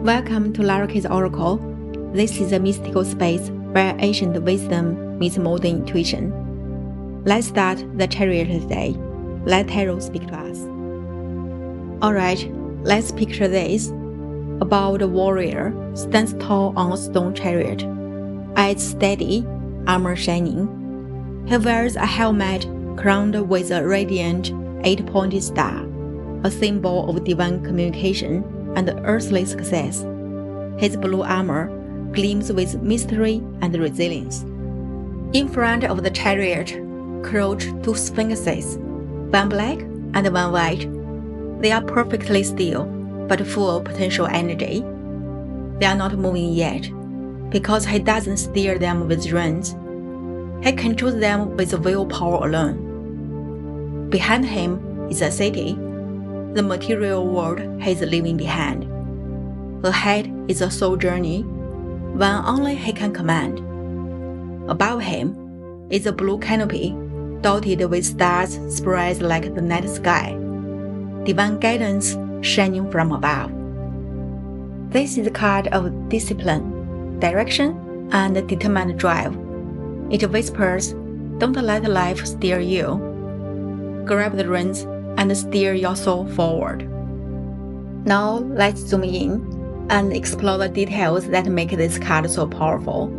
Welcome to LaraK's Oracle. This is a mystical space where ancient wisdom meets modern intuition. Let's start the Chariot today. Let tarot speak to us. Alright, let's picture this. A bowed warrior stands tall on a stone chariot. Eyes steady, armor shining. He wears a helmet crowned with a radiant 8-pointed star, a symbol of divine communication and earthly success. His blue armor gleams with mystery and resilience. In front of the chariot crouch two sphinxes, one black and one white. They are perfectly still, but full of potential energy. They are not moving yet, because he doesn't steer them with reins. He controls them with willpower alone. Behind him is a city, the material world he is leaving behind. Ahead is a soul journey, one only he can command. Above him is a blue canopy, dotted with stars spread like the night sky, divine guidance shining from above. This is a card of discipline, direction, and determined drive. It whispers, "Don't let life steer you. Grab the reins and steer your soul forward." Now let's zoom in and explore the details that make this card so powerful.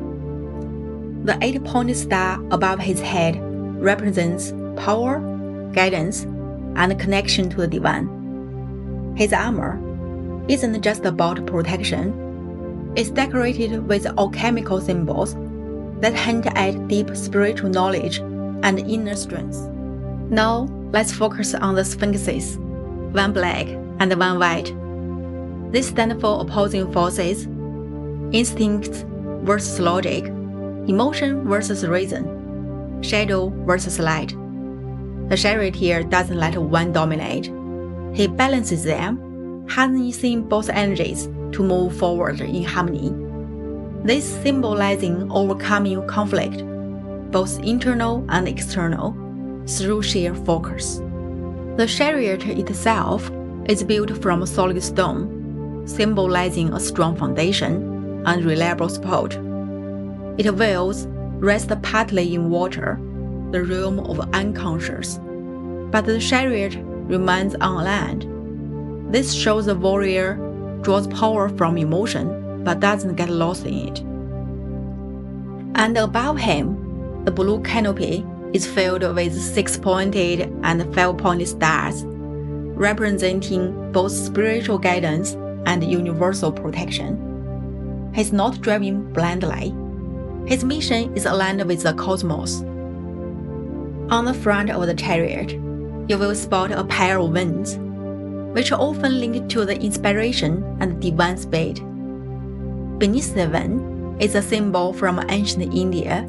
The 8-pointed star above his head represents power, guidance, and connection to the divine. His armor isn't just about protection. It's decorated with alchemical symbols that hint at deep spiritual knowledge and inner strength. Now, let's focus on the sphinxes, one black and one white. They stand for opposing forces: instinct versus logic, emotion versus reason, shadow versus light. The chariot here doesn't let one dominate. He balances them, harnessing both energies to move forward in harmony. This symbolizing overcoming conflict, both internal and external, through sheer focus. The chariot itself is built from solid stone, symbolizing a strong foundation and reliable support. Its wheels rest partly in water, the realm of unconscious, but the chariot remains on land. This shows the warrior draws power from emotion but doesn't get lost in it. And above him, the blue canopy is filled with 6-pointed and 5-pointed stars, representing both spiritual guidance and universal protection. He's not driving blindly. His mission is aligned with the cosmos. On the front of the chariot, you will spot a pair of wings, which are often linked to the inspiration and divine speed. Beneath the wing is a symbol from ancient India,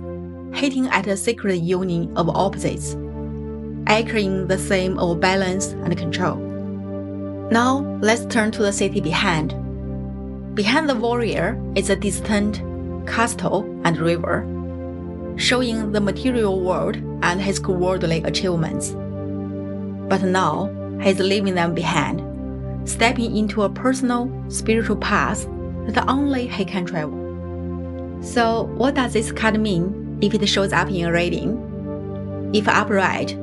hinting at a sacred union of opposites, echoing the theme of balance and control. Now, let's turn to the city behind. Behind the warrior is a distant castle and river, showing the material world and his worldly achievements. But now, he's leaving them behind, stepping into a personal, spiritual path that only he can travel. So, what does this card mean if it shows up in a reading? If upright,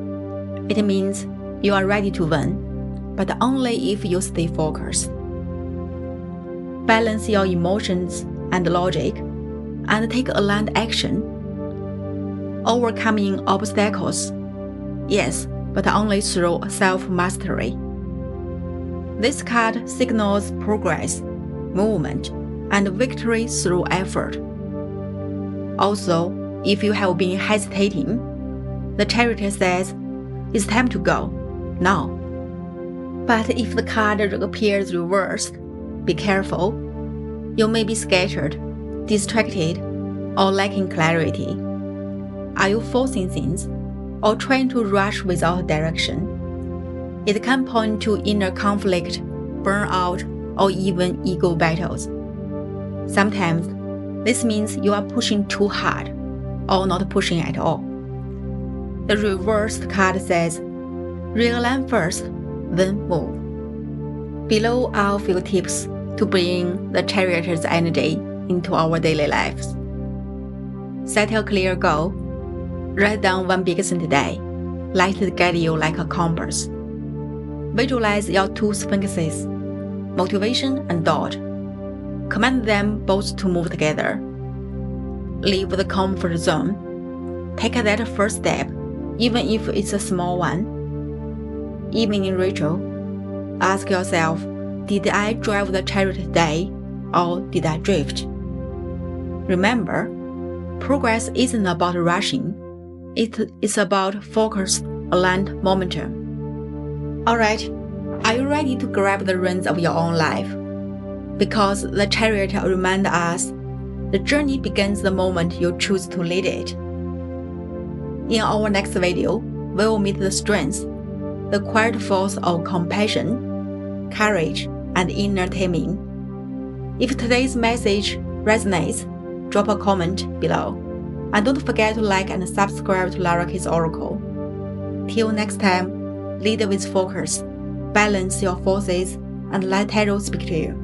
it means you are ready to win, but only if you stay focused. Balance your emotions and logic, and take aligned action. Overcoming obstacles, yes, but only through self-mastery. This card signals progress, movement, and victory through effort. Also, if you have been hesitating, the chariot says, "It's time to go, now." But if the card appears reversed, be careful. You may be scattered, distracted, or lacking clarity. Are you forcing things, or trying to rush without direction? It can point to inner conflict, burnout, or even ego battles. Sometimes, this means you are pushing too hard, or not pushing at all. The reversed card says, realign first, then move. Below are a few tips to bring the Chariot's energy into our daily lives. Set a clear goal. Write down one big thing today. Let it guide you like a compass. Visualize your two sphinxes, motivation and doubt. Command them both to move together. Leave the comfort zone. Take that first step, even if it's a small one. Evening ritual. Ask yourself, did I drive the chariot today, or did I drift? Remember, progress isn't about rushing. It's about focused, aligned momentum. Alright, are you ready to grab the reins of your own life? Because the chariot reminds us, the journey begins the moment you choose to lead it. In our next video, we will meet the strengths, the quiet force of compassion, courage, and inner taming. If today's message resonates, drop a comment below. And don't forget to like and subscribe to LaraK's Oracle. Till next time, lead with focus, balance your forces, and let tarot speak to you.